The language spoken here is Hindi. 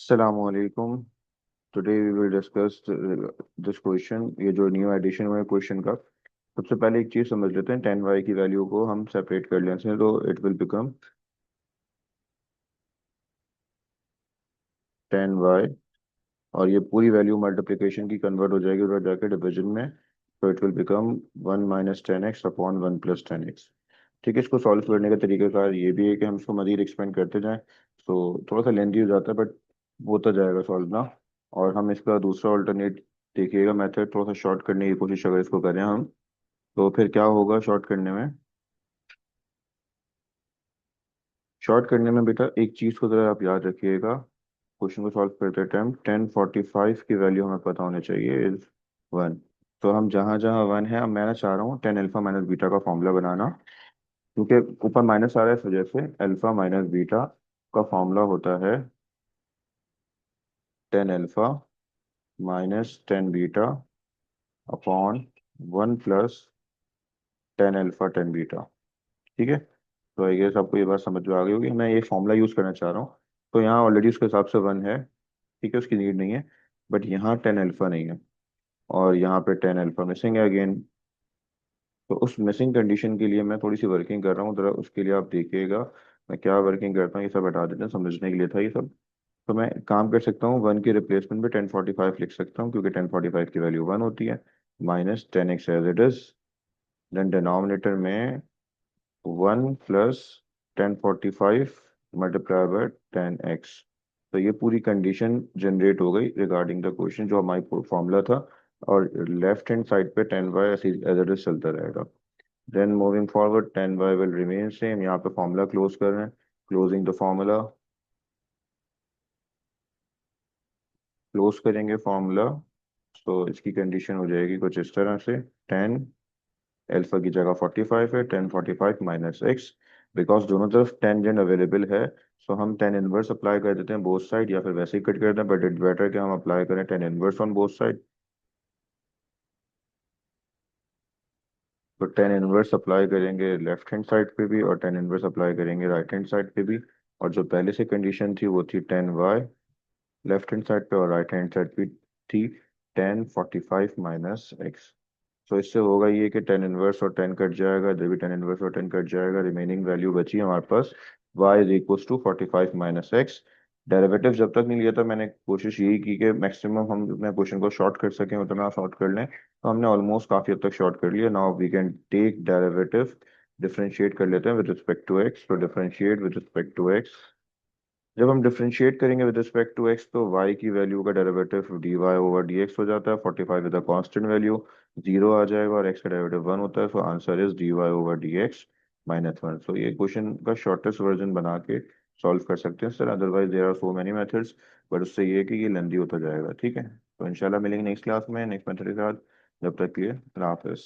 Assalamualaikum. Today we will discuss this question. ये जो न्यू एडिशन हुआ है क्वेश्चन का, सबसे पहले एक चीज समझ लेते हैं। 10y की वैल्यू को हम सेपरेट कर लेते हैं, तो इट विल बिकम 10y, और ये पूरी वैल्यू मल्टीप्लिकेशन की कन्वर्ट हो जाएगी उधर जाके डिवीजन में। तो it will become 1 - 10x upon 1 + 10x। ठीक है, इसको सॉल्व करने का तरीकाकार ये भी है कि हम इसको मजीद एक्सपेंड करते जाएं, तो थोड़ा सा लेंथी हो जाता है, बट होता जाएगा सॉल्व ना। और हम इसका दूसरा ऑल्टरनेट देखिएगा मेथड, थोड़ा सा शॉर्ट करने की कोशिश अगर इसको करें हम, तो फिर क्या होगा शॉर्ट करने में। शॉर्ट करने में बेटा एक चीज़ को ज़रा आप याद रखिएगा। क्वेश्चन को सॉल्व करते टाइम 1045 की वैल्यू हमें पता होनी चाहिए इज 1। तो हम जहाँ जहाँ 1 है, अब मैं ना चाह रहा हूँ 10 अल्फा - बीटा का फॉर्मूला बनाना, क्योंकि ऊपर माइनस आ रहा है इस वजह से। अल्फा - बीटा का फॉर्मूला होता है 10 alpha - 10 beta upon 1 + 10 alpha 10 beta. ठीक है, तो आई गेस आपको ये बात समझ में आ गई होगी। मैं ये फॉर्मूला यूज़ करना चाह रहा हूँ, तो यहाँ ऑलरेडी उसके हिसाब से 1 है, ठीक है, उसकी नीड नहीं है। बट यहाँ 10 अल्फा नहीं है, और यहाँ पे 10 अल्फा मिसिंग है अगेन। तो उस मिसिंग कंडीशन के लिए मैं थोड़ी सी वर्किंग कर रहा हूँ, जरा उसके लिए आप देखिएगा मैं क्या वर्किंग करता हूँ। ये सब हटा देते हैं, समझने के लिए था ये सब। तो मैं काम कर सकता हूँ, 1 की रिप्लेसमेंट पे 1045 लिख सकता हूँ, क्योंकि 1045 की वैल्यू 1 होती है, -10x as it is. Then denominator में 1 + 1045 मल्टीप्लाई बाय 10x। तो ये पूरी कंडीशन जनरेट हो गई रिगार्डिंग द क्वेश्चन, जो हमारी फॉर्मूला था। और लेफ्ट हैंड साइड पे 10y एज इट इज चलता रहेगा। Then moving forward 10y will remain same. यहाँ पे फॉर्मूला क्लोज कर रहे हैं, क्लोजिंग द फॉर्मूला। क्लोज करेंगे फॉर्मूला, तो इसकी कंडीशन हो जाएगी कुछ इस तरह से। 10 अल्फा की जगह 45 है, 1045 - x। बिकॉज दोनों तरफ टेंजेंट अवेलेबल है, सो हम 10 इनवर्स अप्लाई कर देते हैं बोथ साइड, या फिर वैसे ही कट कर दें, बट इट बेटर कि हम अप्लाई करें 10 इनवर्स ऑन बोथ साइड। तो 10 इनवर्स अप्लाई करेंगे लेफ्ट हैंड साइड पे भी, और 10 इनवर्स अप्लाई करेंगे राइट हैंड साइड पे भी। और जो पहले से कंडीशन थी वो थी 10y लेफ्ट हैंड साइड पे, और राइट हैंड साइड पे थी 1045 - x। तो इससे होगा ये कि 10 इनवर्स और 10 कट जाएगा, इधर भी 10 इनवर्स और 10 कट जाएगा। रिमेनिंग वैल्यू बची हमारे पास y = 45 - x। डेरिवेटिव जब तक नहीं लिया था, मैंने कोशिश यही की कि मैक्सिमम हम अपने क्वेश्चन को शॉर्ट कर सकें, उतना शॉर्ट कर लें। तो हमने ऑलमोस्ट काफ़ी हद तक शॉर्ट कर लिया। Now we can take derivative, differentiate कर लेते हैं विद रिस्पेक्ट टू x। तो differentiate with respect to x, जब हम डिफरेंशिएट करेंगे विद रिस्पेक्ट टू x, तो y की वैल्यू का डेरिवेटिव dy/dx हो जाता है। 45 विद अ कांस्टेंट वैल्यू 0 आ जाएगा, और x का डेरिवेटिव 1 होता है। So answer is dy/dx -1। सो ये क्वेश्चन का शॉर्टेस्ट वर्जन बना के सॉल्व कर सकते हैं sir. Otherwise there are so many methods, but उससे ये है कि ये लेंदी होता जाएगा। ठीक है, तो इंशाल्लाह मिलेंगे नेक्स्ट क्लास में नेक्स्ट मेथड के साथ। जब तक के लिए अल्लाह हाफिज़।